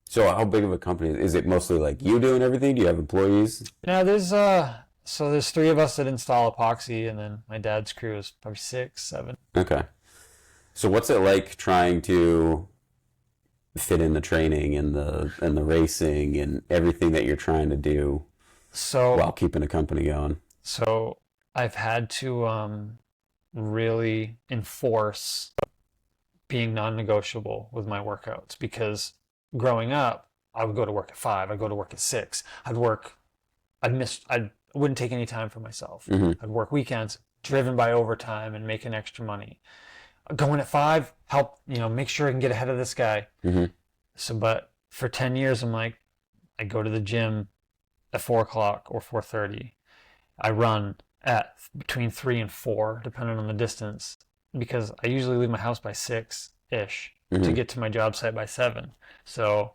So how big of a company is it? Mostly like you doing everything? Do you have employees? Now there's three of us that install epoxy, and then my dad's crew is probably six, seven. Okay. So what's it like trying to fit in the training and the racing and everything that you're trying to do So while keeping a company going? so I've had to really enforce being non-negotiable with my workouts because growing up, I would go to work at 5, I'd go to work at 6. I wouldn't take any time for myself. Hmm. I'd work weekends, driven by overtime and making extra money. Going at 5, help, make sure I can get ahead of this guy. Hmm. So, but for 10 years, I'm like, I go to the gym at 4 o'clock or 4:30. I run at between 3 and 4, depending on the distance, because I usually leave my house by 6-ish to Hmm. get to my job site by 7. So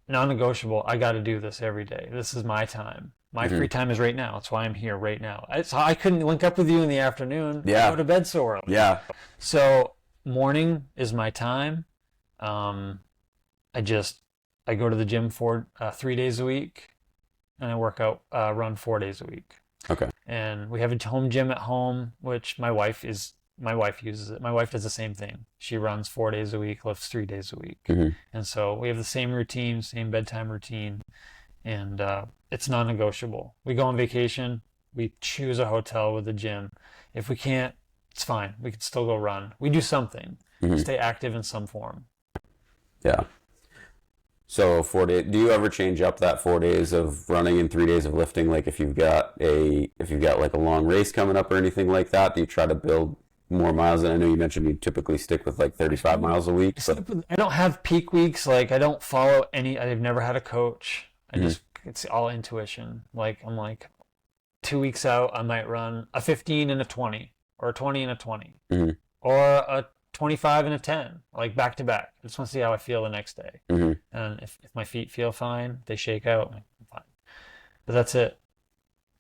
non-negotiable, I got to do this every day. This is my time. My Hmm. free time is right now. That's why I'm here right now. I couldn't link up with you in the afternoon. Yeah. I go to bed so early. Yeah. So morning is my time. I just I go to the gym 3 days a week, and I work out, run 4 days a week. Okay. And we have a home gym at home, which my wife uses it. My wife does the same thing. She runs 4 days a week, lifts 3 days a week, Hmm. and so we have the same routine, same bedtime routine, and it's non-negotiable. We go on vacation, we choose a hotel with a gym. If we can't, it's fine. We can still go run. We do something. Hmm. Stay active in some form. Yeah. So 4 days. Do you ever change up that 4 days of running and 3 days of lifting? Like if you've got like a long race coming up or anything like that, do you try to build more miles? And I know you mentioned you typically stick with like 35 miles a week. But I don't have peak weeks. Like I don't follow any. I've never had a coach. It's all intuition. Like I'm like 2 weeks out, I might run a 15 and a 20, or a 20 and a 20, or a 25 and a 10, like back to back. I just want to see how I feel the next day. And if my feet feel fine, they shake out, I'm fine. But that's it.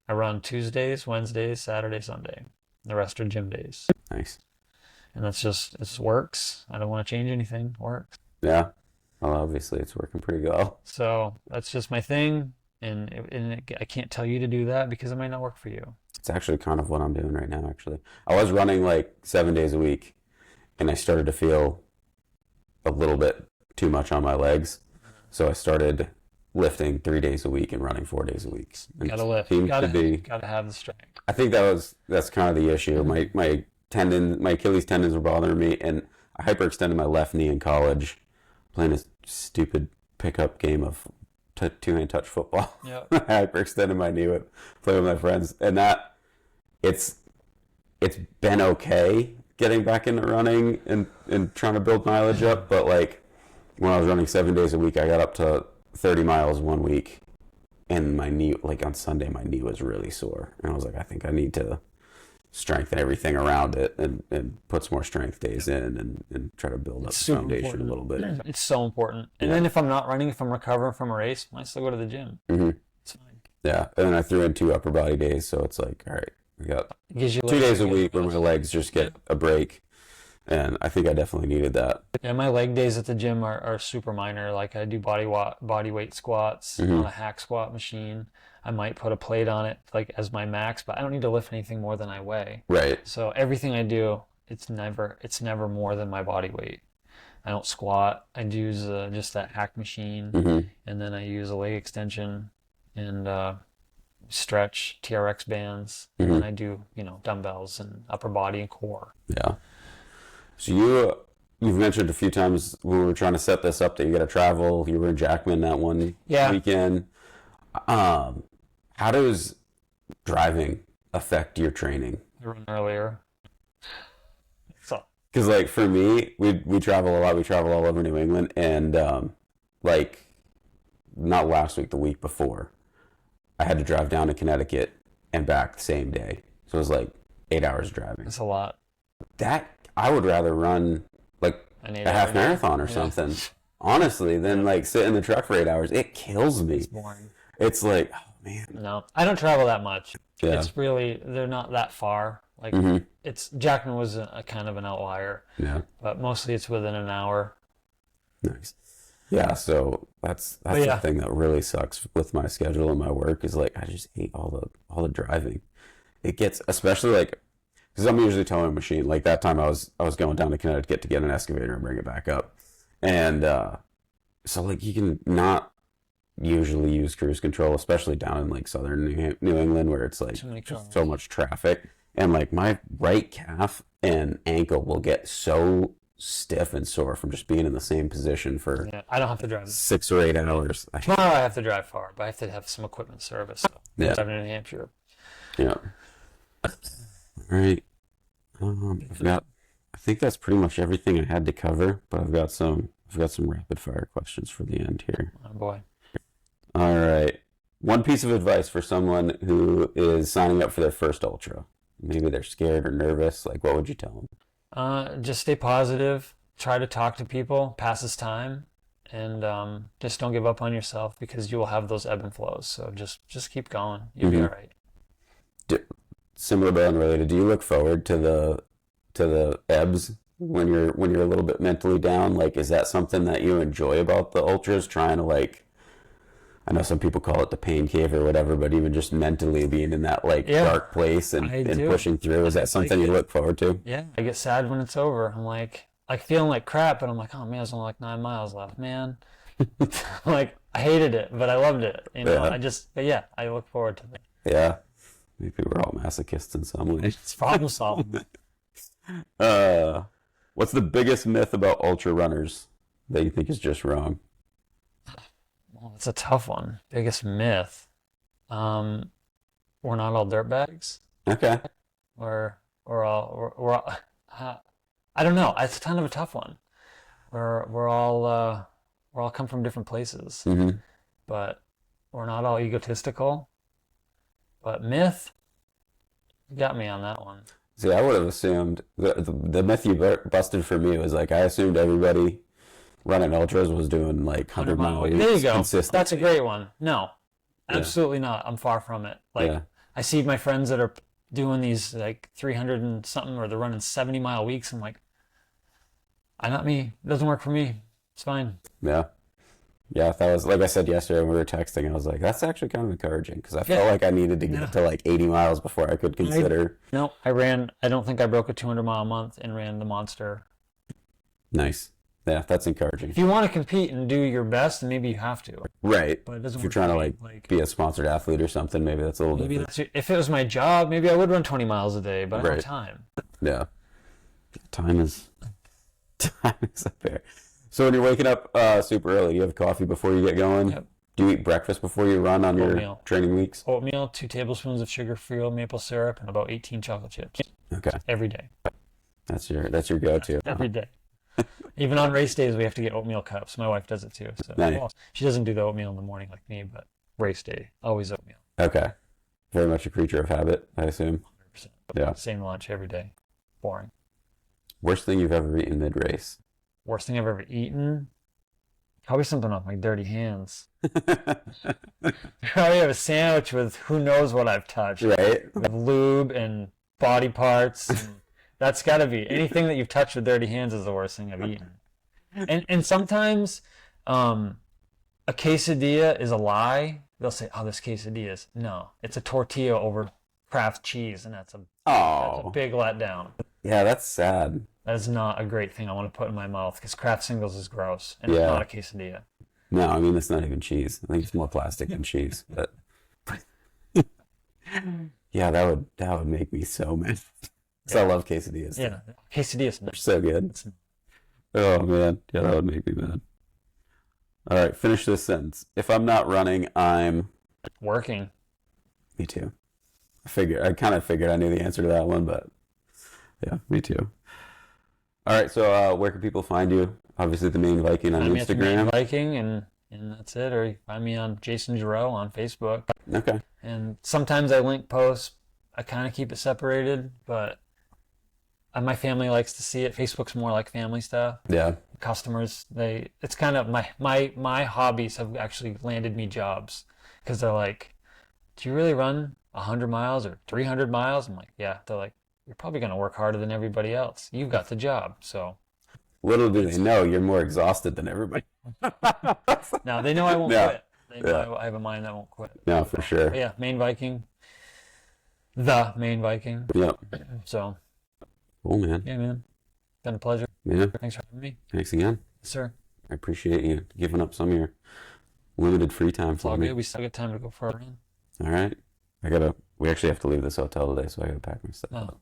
I run Tuesdays, Wednesdays, Saturday, Sunday. The rest are gym days. Nice. And it works. I don't want to change anything. It works. Yeah. Well, obviously it's working pretty well. So that's just my thing. And I can't tell you to do that because it might not work for you. It's actually kind of what I'm doing right now, actually. I was running like 7 days a week, and I started to feel a little bit too much on my legs. So I started lifting 3 days a week and running 4 days a week. And gotta lift. Gotta have the strength. I think that's kind of the issue. My Achilles tendons were bothering me, and I hyperextended my left knee in college playing a stupid pickup game of two-hand touch football. Yep. I hyperextended my knee playing with my friends, and that it's been okay getting back into running and trying to build mileage up, but like when I was running 7 days a week, I got up to 30 miles one week, and my knee, like on Sunday, my knee was really sore, and I was like, I think I need to strengthen everything around it and put some more strength days in and try to build up the foundation a little bit. It's so important. And then if I'm not running, if I'm recovering from a race, I still go to the gym. It's fine. Yeah, and then I threw in 2 upper body days, so it's like, all right, we got 2 days a week where my legs just get a break, and I think I definitely needed that. Yeah, my leg days at the gym are super minor. Like I do body weight squats on a hack squat machine. I might put a plate on it like as my max, but I don't need to lift anything more than I weigh. Right. So everything I do, it's never more than my body weight. I don't squat. I use just that hack machine, and then I use a leg extension and stretch TRX bands, and then I do dumbbells and upper body and core. Yeah. So you've mentioned a few times when we were trying to set this up that you got to travel. You were in Jackman that one weekend. How does driving affect your training? I run earlier. So. Because like for me, we travel a lot. We travel all over New England, and like not last week, the week before, I had to drive down to Connecticut and back the same day. So it was like 8 hours driving. That's a lot. That I would rather run like a half marathon or something, honestly, than like sit in the truck for 8 hours. It kills me. It's boring. It's like, oh man. No, I don't travel that much. Yeah. It's really, they're not that far. Like Jackman was a kind of an outlier. Yeah. But mostly it's within an hour. Nice. Yeah, so that's the thing that really sucks with my schedule and my work is like I just hate all the driving. It gets, especially like, because I'm usually towing a machine. Like that time I was going down to Connecticut to get an excavator and bring it back up, and so like you can not usually use cruise control, especially down in like southern New England where it's like so much traffic, and like my right calf and ankle will get so stiff and sore from just being in the same position for I don't have to drive 6 or 8 hours. Tomorrow I have to drive far, but I have to have some equipment service. So I'm driving in New Hampshire. Yeah. All right. I think that's pretty much everything I had to cover, but I've got some rapid fire questions for the end here. Oh boy. All right. One piece of advice for someone who is signing up for their first ultra. Maybe they're scared or nervous. Like, what would you tell them? Just stay positive. Try to talk to people. Passes time, and just don't give up on yourself because you will have those ebb and flows. So just keep going. You'll be all right. Similar but unrelated. Do you look forward to the ebbs when you're a little bit mentally down? Like, is that something that you enjoy about the ultras? Trying to like, I know some people call it the pain cave or whatever, but even just mentally being in that like dark place and pushing through, is that something you look forward to? Yeah, I get sad when it's over. I'm like feeling like crap, but I'm like, oh man, there's only like 9 miles left, man. Like I hated it, but I loved it. I look forward to it. Yeah, maybe we're all masochists in some way. It's problem solving. What's the biggest myth about ultra runners that you think is just wrong? Well, it's a tough one. Biggest myth. Um, we're not all dirtbags. Okay. We're all uh, I don't know. It's kind of a tough one. We're all come from different places, Mm-hmm. but we're not all egotistical. But myth, you got me on that one. See, I would have assumed the myth you busted for me was like I assumed everybody running ultras was doing like 100-mile There you weeks go. consistently. That's a great one. No, Yeah. absolutely not. I'm far from it. Like Yeah. I see my friends that are doing these like 300 and something, or they're running 70-mile weeks. I'm like, I not me. It doesn't work for me. It's fine. Yeah. Yeah, that was like I said yesterday when we were texting. I was like, that's actually kind of encouraging because I Yeah. felt like I needed to get to like 80 miles before I could consider. No, I ran. I don't think I broke a 200-mile month and ran the monster. Nice. Yeah, that's encouraging. If you want to compete and do your best, then maybe you have to. Right. But it doesn't If you're work trying for to me. like be a sponsored athlete or something, maybe that's a little Maybe different. if it was my job, maybe I would run 20 miles a day, but I don't have Right. time. Yeah. Time is up there. So when you're waking up super early, you have coffee before you get going? Yep. Do you eat breakfast before you run on your Oatmeal. training weeks? Oatmeal, 2 tablespoons of sugar-free maple syrup, and about 18 chocolate chips Okay. every day. That's your go-to. Every day. Even on race days, we have to get oatmeal cups. My wife does it too. So Nice. well, she doesn't do the oatmeal in the morning like me, but race day, always oatmeal. Okay. Very much a creature of habit, I assume. 100%. Yeah. Same lunch every day. Boring. Worst thing you've ever eaten mid-race? Worst thing I've ever eaten? Probably something off my dirty hands. Probably have a sandwich with who knows what I've touched. Right? With lube and body parts. And that's got to be anything that you've touched with dirty hands is the worst thing I've eaten. And sometimes a quesadilla is a lie. They'll say, "Oh, this quesadillas." No, it's a tortilla over Kraft cheese, and that's a Oh. big letdown. Yeah, that's sad. That is not a great thing I want to put in my mouth because Kraft singles is gross, and Yeah. it's not a quesadilla. No, I mean, it's not even cheese. I think it's more plastic than cheese. But yeah, that would make me so mad. 'Cause I love quesadillas. Yeah, quesadillas. They're so good. Oh, man. Yeah, that would make me mad. All right, finish this sentence. If I'm not running, I'm... Working. Me too. I kind of figured I knew the answer to that one, but yeah, me too. All right, so where can people find you? Obviously, the Maine Viking on Find me at the Maine Instagram. Viking, and that's it. Or you find me on Jason Geroux on Facebook. Okay. And sometimes I link posts. I kind of keep it separated, but my family likes to see it. Facebook's more like family stuff. Yeah. Customers, it's kind of my hobbies have actually landed me jobs because they're like, "Do you really run 100 miles or 300 miles?" I'm like, "Yeah." They're like, "You're probably going to work harder than everybody else. You've got the job." So Little do they know you're more exhausted than everybody. now they know I won't Yeah. quit. They know Yeah. I have a mind that won't quit. No, for sure. But yeah, Maine Viking, the Maine Viking. Yep. So Cool, man. yeah, man, been a pleasure. Yeah. Thanks for having me, Thanks again. yes, sir. I appreciate you giving up some of your limited free time It's all for me. good. We still got time to go for a run. All right. We actually have to leave this hotel today, so I gotta pack my stuff Oh. up.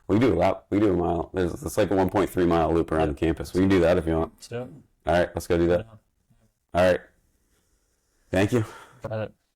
We do a lap. We do a mile. It's like a 1.3 mile loop around the campus. We can do that if you want. Let's do it. All right, let's go do that. All right. Thank you. Got it.